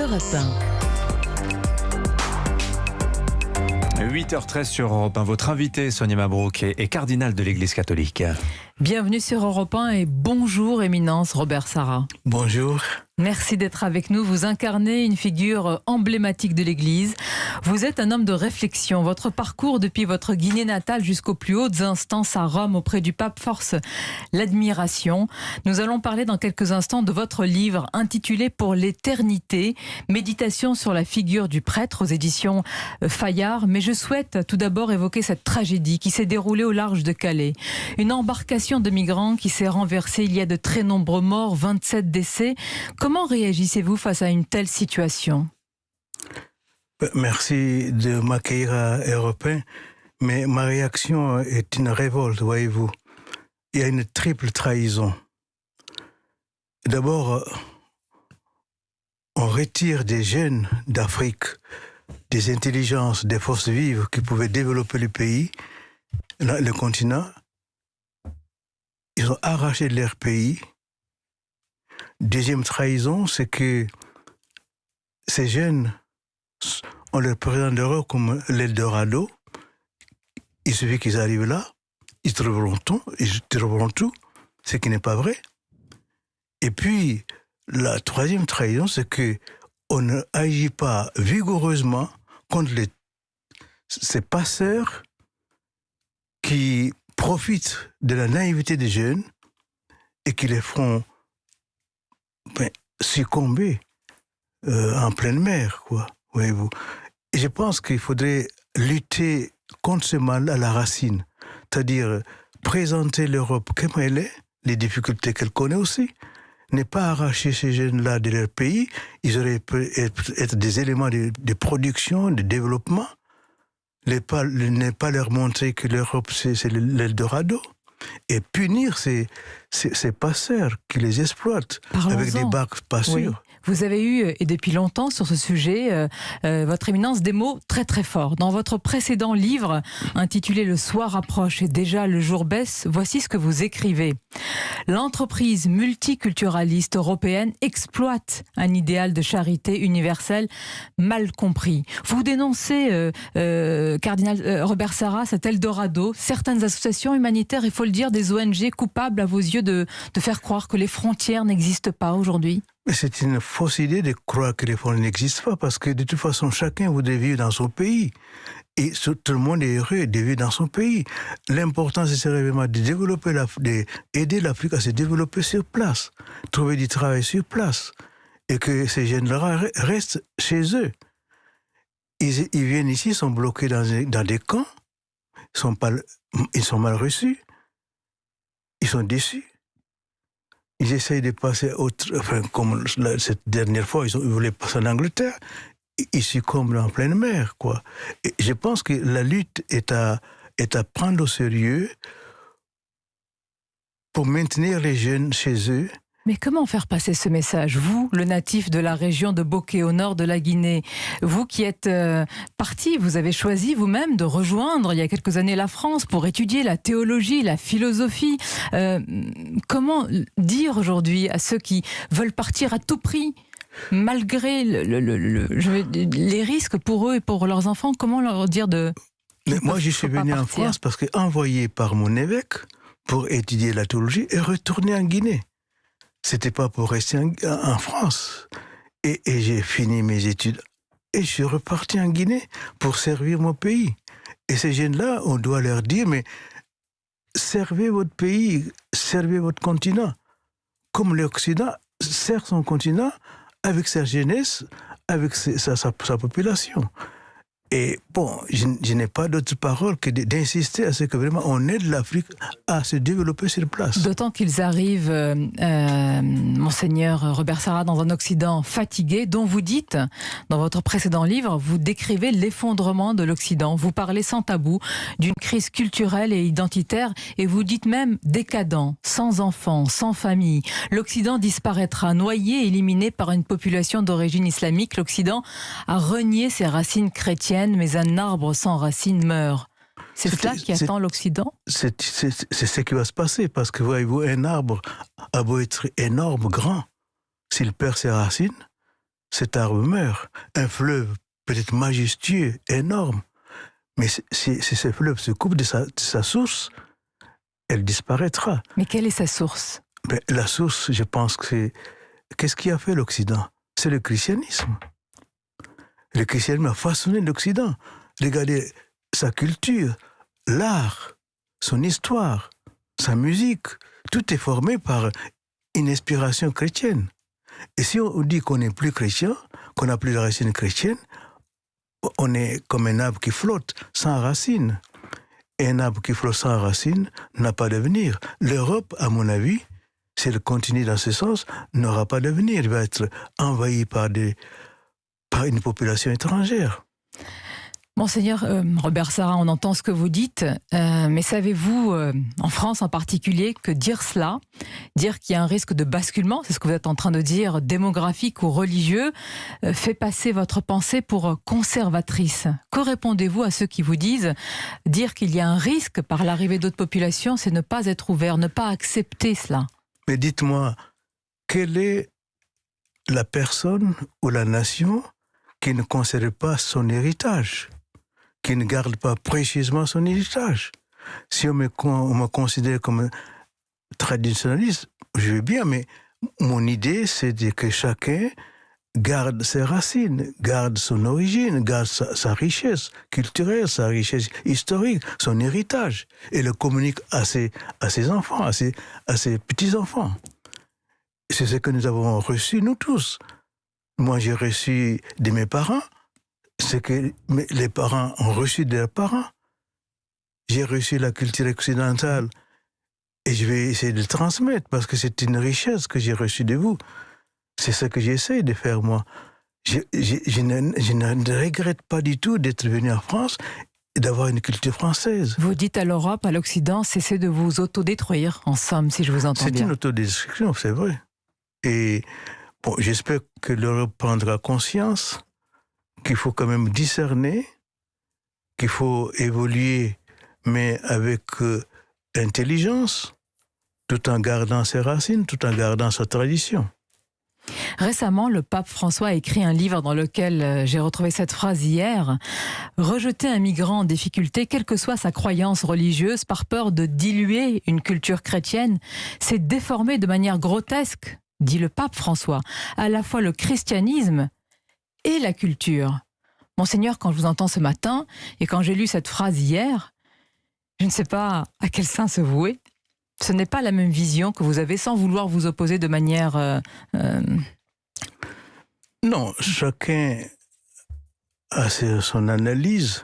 Europe 1. 8h13 sur Europe 1. Votre invité, Sonia Mabrouk, est cardinal de l'Église catholique. Bienvenue sur Europe 1 et bonjour, Éminence Robert Sarra. Bonjour. Merci d'être avec nous. Vous incarnez une figure emblématique de l'Église. Vous êtes un homme de réflexion. Votre parcours depuis votre Guinée natale jusqu'aux plus hautes instances à Rome auprès du pape force l'admiration. Nous allons parler dans quelques instants de votre livre intitulé Pour l'éternité, méditation sur la figure du prêtre aux éditions Fayard. Mais je souhaite tout d'abord évoquer cette tragédie qui s'est déroulée au large de Calais. Une embarcation de migrants qui s'est renversée. Il y a de très nombreux morts, 27 décès. Comment réagissez-vous face à une telle situation ? Merci de m'accueillir à Europe 1, mais ma réaction est une révolte, voyez-vous. Il y a une triple trahison. D'abord, on retire des jeunes d'Afrique, des intelligences, des forces vives qui pouvaient développer le pays, le continent. Ils ont arraché de leur pays. Deuxième trahison, c'est que ces jeunes, on leur présente l'Europe comme l'Eldorado. Il suffit qu'ils arrivent là, ils trouveront tout, ce qui n'est pas vrai. Et puis, la troisième trahison, c'est qu'on ne agit pas vigoureusement contre ces passeurs qui profitent de la naïveté des jeunes et qui les font succomber en pleine mer, quoi, voyez-vous. Et je pense qu'il faudrait lutter contre ce mal à la racine, c'est-à-dire présenter l'Europe comme elle est, les difficultés qu'elle connaît aussi, ne pas arracher ces jeunes-là de leur pays. Ils auraient pu être des éléments de production, de développement, ne pas leur montrer que l'Europe c'est l'Eldorado. Et punir ces passeurs qui les exploitent avec des barques pas sûres. Oui. Vous avez eu, et depuis longtemps sur ce sujet, votre éminence, des mots très très forts. Dans votre précédent livre, intitulé « Le soir approche et déjà le jour baisse », voici ce que vous écrivez. L'entreprise multiculturaliste européenne exploite un idéal de charité universelle mal compris. Vous dénoncez, cardinal Robert Sarra, cet Eldorado, certaines associations humanitaires, il faut le dire, des ONG coupables à vos yeux de faire croire que les frontières n'existent pas aujourd'hui. Mais c'est une fausse idée de croire que les frontières n'existent pas, parce que de toute façon, chacun voudrait vivre dans son pays. Et tout le monde est heureux de vivre dans son pays. L'important, c'est vraiment de développer d'aider l'Afrique à se développer sur place, trouver du travail sur place, et que ces jeunes-là restent chez eux. Ils viennent ici, ils sont bloqués dans des camps, ils sont mal reçus, ils sont déçus. Ils essayent de passer comme cette dernière fois, ils voulaient passer en Angleterre. Ils succombent en pleine mer, quoi. Et je pense que la lutte est à prendre au sérieux pour maintenir les jeunes chez eux. Mais comment faire passer ce message ? Vous, le natif de la région de Bokeh, au nord de la Guinée, vous qui êtes parti, vous avez choisi vous-même de rejoindre il y a quelques années la France pour étudier la théologie, la philosophie. Comment dire aujourd'hui à ceux qui veulent partir à tout prix, malgré les risques pour eux et pour leurs enfants, comment leur dire de... Mais moi, je suis venu en France parce que envoyé par mon évêque pour étudier la théologie et retourner en Guinée. C'était pas pour rester en France. Et j'ai fini mes études. Et je suis reparti en Guinée pour servir mon pays. Et ces jeunes-là, on doit leur dire, mais servez votre pays, servez votre continent. Comme l'Occident sert son continent avec sa jeunesse, avec sa population. Et bon, je n'ai pas d'autre parole que d'insister à ce que vraiment on aide l'Afrique à se développer sur place. D'autant qu'ils arrivent, Monseigneur Robert Sarra, dans un Occident fatigué, dont vous dites, dans votre précédent livre, vous décrivez l'effondrement de l'Occident. Vous parlez sans tabou d'une crise culturelle et identitaire, et vous dites même décadent, sans enfants, sans famille. L'Occident disparaîtra, noyé, éliminé par une population d'origine islamique. L'Occident a renié ses racines chrétiennes, mais un arbre sans racines meurt. C'est cela qui attend l'Occident ? C'est ce qui va se passer, parce que voyez-vous, un arbre a beau être énorme, grand, s'il perd ses racines, cet arbre meurt. Un fleuve peut-être majestueux, énorme, mais si ce fleuve se coupe de sa source, elle disparaîtra. Mais quelle est sa source? Mais la source, je pense que c'est... Qu'est-ce qui a fait l'Occident? C'est le christianisme. Le christianisme a façonné l'Occident. Regardez sa culture, l'art, son histoire, sa musique. Tout est formé par une inspiration chrétienne. Et si on dit qu'on n'est plus chrétien, qu'on n'a plus de racines chrétiennes, on est comme un arbre qui flotte, sans racines. Et un arbre qui flotte sans racines n'a pas d'avenir. L'Europe, à mon avis, si elle continue dans ce sens, n'aura pas d'avenir. Elle va être envahie par une population étrangère. Monseigneur Robert Sarra, on entend ce que vous dites, mais savez-vous, en France en particulier, que dire cela, dire qu'il y a un risque de basculement, c'est ce que vous êtes en train de dire, démographique ou religieux, fait passer votre pensée pour conservatrice? Que répondez-vous à ceux qui vous disent, dire qu'il y a un risque par l'arrivée d'autres populations, c'est ne pas être ouvert, ne pas accepter cela? Mais dites-moi, quelle est la personne ou la nation qui ne conserve pas son héritage, qui ne garde pas précieusement son héritage? Si on me considère comme traditionnaliste, je veux bien, mais mon idée, c'est que chacun garde ses racines, garde son origine, garde sa richesse culturelle, sa richesse historique, son héritage, et le communique à ses enfants, à ses petits-enfants. C'est ce que nous avons reçu, nous tous. Moi, j'ai reçu de mes parents ce que les parents ont reçu de leurs parents. J'ai reçu la culture occidentale et je vais essayer de le transmettre parce que c'est une richesse que j'ai reçue de vous. C'est ce que j'essaie de faire, moi. Je ne regrette pas du tout d'être venu en France et d'avoir une culture française. Vous dites à l'Europe, à l'Occident, cessez de vous autodétruire, en somme, si je vous entends bien. C'est une autodestruction, c'est vrai. Et bon, j'espère que l'Europe prendra conscience qu'il faut quand même discerner, qu'il faut évoluer, mais avec intelligence, tout en gardant ses racines, tout en gardant sa tradition. Récemment, le pape François a écrit un livre dans lequel j'ai retrouvé cette phrase hier. « Rejeter un migrant en difficulté, quelle que soit sa croyance religieuse, par peur de diluer une culture chrétienne, c'est déformer de manière grotesque, dit le pape François, à la fois le christianisme et la culture. » Monseigneur, quand je vous entends ce matin et quand j'ai lu cette phrase hier, je ne sais pas à quel saint se vouer. Ce n'est pas la même vision que vous avez, sans vouloir vous opposer de manière... Non, chacun a son analyse.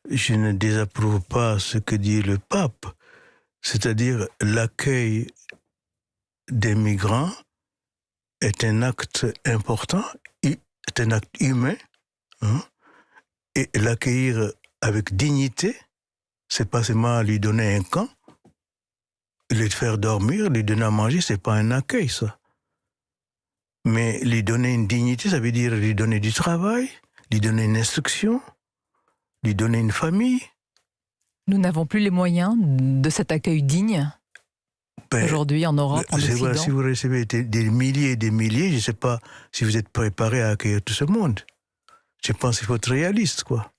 Je ne désapprouve pas ce que dit le pape, c'est-à-dire l'accueil des migrants est un acte important, est un acte humain, hein, et l'accueillir avec dignité, c'est pas seulement lui donner un camp, lui faire dormir, lui donner à manger, c'est pas un accueil, ça. Mais lui donner une dignité, ça veut dire lui donner du travail, lui donner une instruction, lui donner une famille. Nous n'avons plus les moyens de cet accueil digne aujourd'hui en Europe, en Occident. Vrai, si vous recevez des milliers et des milliers, je ne sais pas si vous êtes préparé à accueillir tout ce monde. Je pense qu'il faut être réaliste, quoi.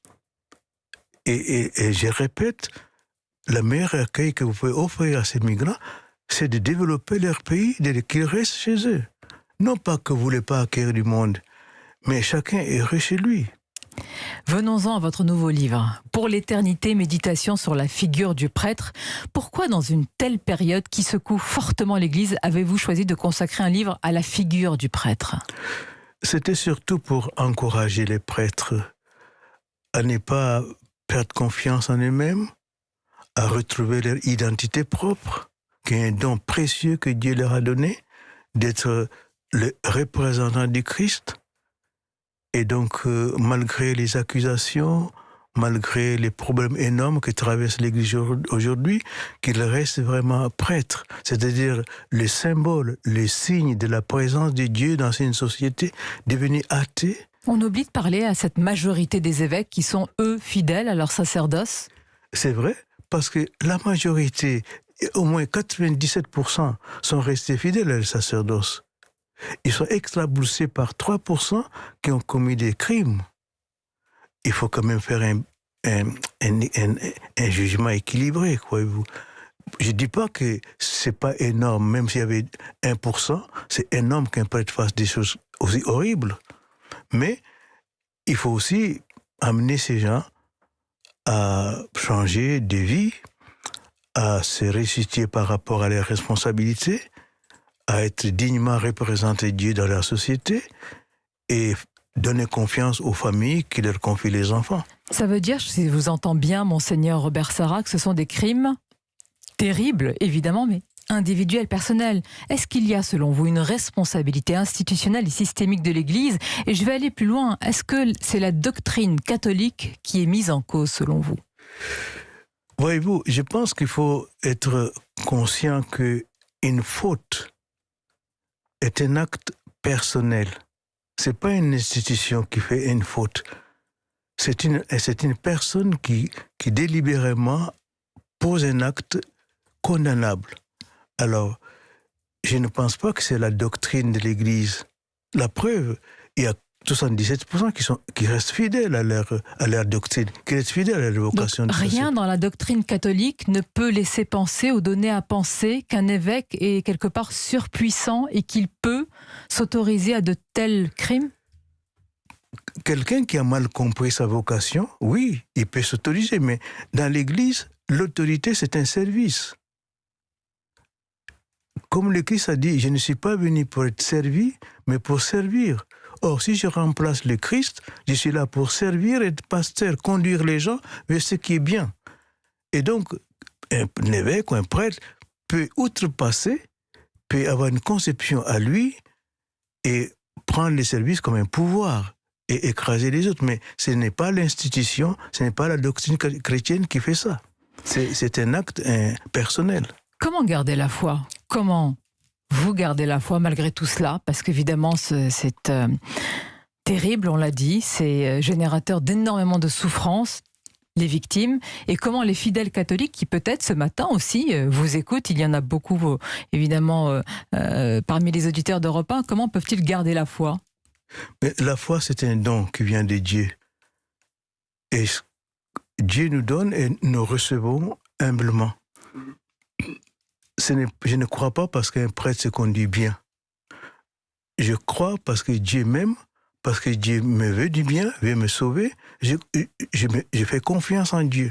Et je répète, le meilleur accueil que vous pouvez offrir à ces migrants, c'est de développer leur pays, qu'ils restent chez eux. Non pas que vous ne voulez pas accueillir du monde, mais chacun est heureux chez lui. Venons-en à votre nouveau livre. Pour l'éternité, méditation sur la figure du prêtre. Pourquoi, dans une telle période qui secoue fortement l'Église, avez-vous choisi de consacrer un livre à la figure du prêtre? C'était surtout pour encourager les prêtres à ne pas perdre confiance en eux-mêmes, à retrouver leur identité propre, qui est un don précieux que Dieu leur a donné, d'être le représentant du Christ. Et donc, malgré les accusations, malgré les problèmes énormes que traverse l'Église aujourd'hui, qu'il reste vraiment prêtre, c'est-à-dire le symbole, le signe de la présence de Dieu dans une société devenue athée. On oublie de parler à cette majorité des évêques qui sont, eux, fidèles à leur sacerdoce. C'est vrai, parce que la majorité, au moins 97%, sont restés fidèles à leur sacerdoce. Ils sont éclaboussés par 3% qui ont commis des crimes. Il faut quand même faire un jugement équilibré, croyez-vous. Je ne dis pas que ce n'est pas énorme, même s'il y avait 1%, c'est énorme qu'un prêtre fasse des choses aussi horribles. Mais il faut aussi amener ces gens à changer de vie, à se resituer par rapport à leurs responsabilités, à être dignement représenter Dieu dans la société et donner confiance aux familles qui leur confient les enfants. Ça veut dire, si je vous entends bien, Monseigneur Robert Sarah, que ce sont des crimes terribles, évidemment, mais individuels, personnels. Est-ce qu'il y a, selon vous, une responsabilité institutionnelle et systémique de l'Église? Et je vais aller plus loin. Est-ce que c'est la doctrine catholique qui est mise en cause, selon vous? Voyez-vous, je pense qu'il faut être conscient qu'une faute est un acte personnel. Ce n'est pas une institution qui fait une faute. C'est une personne qui délibérément pose un acte condamnable. Alors, je ne pense pas que c'est la doctrine de l'Église. La preuve, il y a 77% qui restent fidèles à leur doctrine, qui restent fidèles à leur vocation. Donc, rien dans la doctrine catholique ne peut laisser penser ou donner à penser qu'un évêque est quelque part surpuissant et qu'il peut s'autoriser à de tels crimes? Quelqu'un qui a mal compris sa vocation, oui, il peut s'autoriser, mais dans l'Église, l'autorité, c'est un service. Comme le Christ a dit, je ne suis pas venu pour être servi, mais pour servir. Or, si je remplace le Christ, je suis là pour servir, être pasteur, conduire les gens vers ce qui est bien. Et donc, un évêque ou un prêtre peut outrepasser, peut avoir une conception à lui et prendre les services comme un pouvoir et écraser les autres. Mais ce n'est pas l'institution, ce n'est pas la doctrine chrétienne qui fait ça. C'est un acte personnel. Comment garder la foi? Comment vous gardez la foi malgré tout cela? Parce qu'évidemment, c'est terrible, on l'a dit, c'est générateur d'énormément de souffrances, les victimes. Et comment les fidèles catholiques, qui peut-être ce matin aussi vous écoutent, il y en a beaucoup évidemment parmi les auditeurs d'Europe 1, comment peuvent-ils garder la foi? Mais la foi, c'est un don qui vient de Dieu. Et Dieu nous donne et nous recevons humblement. Je ne crois pas parce qu'un prêtre se conduit bien. Je crois parce que Dieu m'aime, parce que Dieu me veut du bien, veut me sauver. Je fais confiance en Dieu.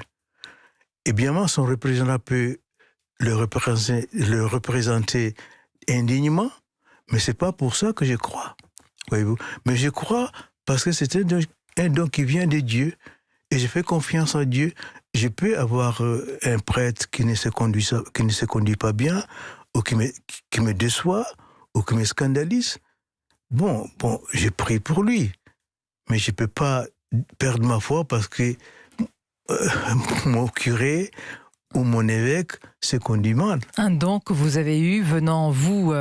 Et bien sûr, son représentant peut le représenter indignement, mais ce n'est pas pour ça que je crois. Voyez-vous. Mais je crois parce que c'est un don qui vient de Dieu et je fais confiance en Dieu. Je peux avoir un prêtre qui ne se conduit pas bien, ou qui me déçoit, ou qui me scandalise. Bon, je prie pour lui. Mais je ne peux pas perdre ma foi parce que mon curé ou mon évêque se conduit mal. Un don que vous avez eu venant, vous,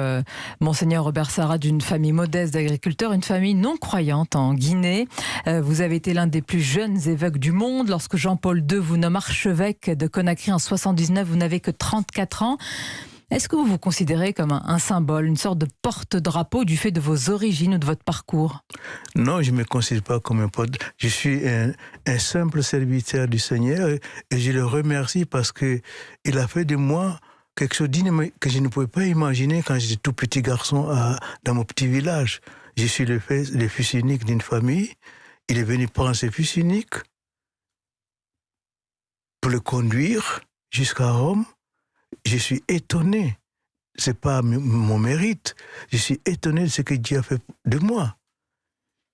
Monseigneur Robert Sarah, d'une famille modeste d'agriculteurs, une famille non croyante en Guinée. Vous avez été l'un des plus jeunes évêques du monde. Lorsque Jean-Paul II vous nomme archevêque de Conakry en 1979, vous n'avez que 34 ans. Est-ce que vous vous considérez comme un symbole, une sorte de porte-drapeau du fait de vos origines ou de votre parcours? Non, je ne me considère pas comme un porte. Je suis un simple serviteur du Seigneur et je le remercie parce qu'il a fait de moi quelque chose que je ne pouvais pas imaginer quand j'étais tout petit garçon dans mon petit village. Je suis le fils unique d'une famille. Il est venu prendre ses fils uniques pour le conduire jusqu'à Rome. Je suis étonné. Ce n'est pas mon mérite. Je suis étonné de ce que Dieu a fait de moi.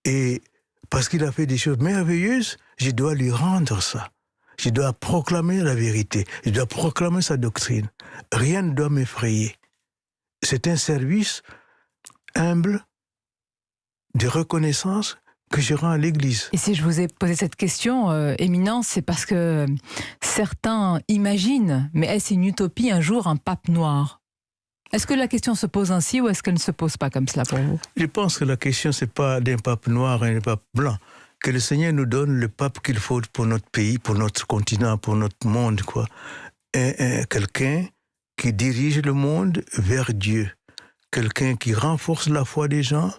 Et parce qu'il a fait des choses merveilleuses, je dois lui rendre ça. Je dois proclamer la vérité. Je dois proclamer sa doctrine. Rien ne doit m'effrayer. C'est un service humble de reconnaissance que je rends à l'Église. Et si je vous ai posé cette question, Éminence, c'est parce que certains imaginent, mais est-ce une utopie un jour, un pape noir? Est-ce que la question se pose ainsi ou est-ce qu'elle ne se pose pas comme cela pour vous? Je pense que la question, ce n'est pas d'un pape noir et d'un pape blanc. Que le Seigneur nous donne le pape qu'il faut pour notre pays, pour notre continent, pour notre monde, quoi. Quelqu'un qui dirige le monde vers Dieu. quelqu'un qui renforce la foi des gens,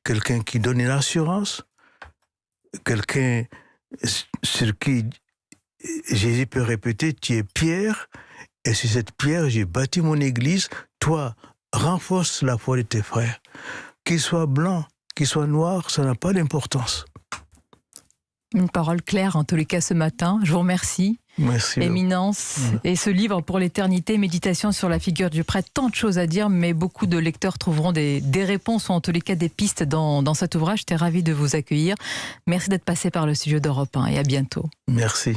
quelqu'un qui donne une assurance, quelqu'un sur qui Jésus peut répéter, tu es pierre, et sur cette pierre, j'ai bâti mon église. Toi, renforce la foi de tes frères. Qu'ils soient blancs, qu'ils soient noirs, ça n'a pas d'importance. Une parole claire, en tous les cas, ce matin. Je vous remercie. Merci. Éminence. Et ce livre pour l'éternité, méditation sur la figure du prêtre, tant de choses à dire, mais beaucoup de lecteurs trouveront des réponses ou en tous les cas des pistes dans cet ouvrage. J'étais ravie de vous accueillir. Merci d'être passé par le studio d'Europe 1 et à bientôt. Merci.